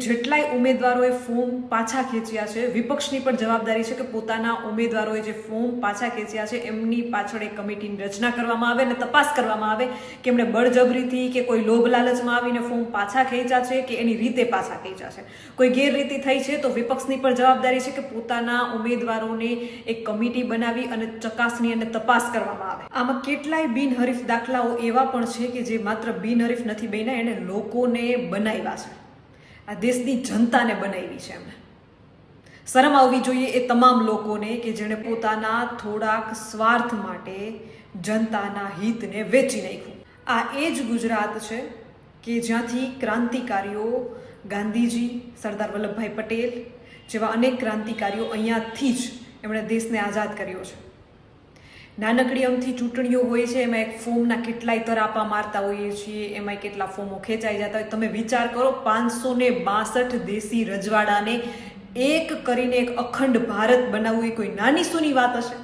જેટલાય ઉમેદવારોએ ફોર્મ પાછા ખેંચ્યા છે, વિપક્ષની પણ જવાબદારી છે કે પોતાના ઉમેદવારોએ જે ફોર્મ પાછા ખેંચ્યા છે એમની પાછળ એક કમિટીની રચના કરવામાં આવે અને તપાસ કરવામાં આવે કે એમણે બળજબરીથી કે કોઈ લોભ લાલચમાં આવીને ફોર્મ પાછા ખેંચ્યા છે કે એની રીતે પાછા ખેંચ્યા છે. કોઈ ગેરરીતિ થઈ છે તો વિપક્ષની પણ જવાબદારી છે કે પોતાના ઉમેદવારોને એક કમિટી બનાવી અને ચકાસણી અને તપાસ કરવામાં આવે. આમાં કેટલાય બિનહરીફ દાખલાઓ એવા પણ છે કે જે માત્ર બિનહરીફ નથી બન્યા, એને લોકોને બનાવ્યા છે. આ દેશની જનતાને બનાવી છે એમને. શરમ આવવી જોઈએ એ તમામ લોકોને કે જેણે પોતાના થોડાક સ્વાર્થ માટે જનતાના હિતને વેચી નાખ્યું. આ એ જ ગુજરાત છે કે જ્યાંથી ક્રાંતિકારીઓ ગાંધીજી, સરદાર વલ્લભભાઈ પટેલ જેવા અનેક ક્રાંતિકારીઓ અહીંયાથી જ એમણે દેશને આઝાદ કર્યો છે. નાનકડી અમથી ચૂંટણીઓ હોય છે, એમાં એક ફોર્મના કેટલાય તરાપા મારતા હોઈએ છીએ, એમાં કેટલા ફોર્મો ખેંચાઈ જતા હોય. તમે વિચાર કરો, 562 દેશી રજવાડાને એક કરીને એક અખંડ ભારત બનાવવું એ કોઈ નાની સૂની વાત હશે?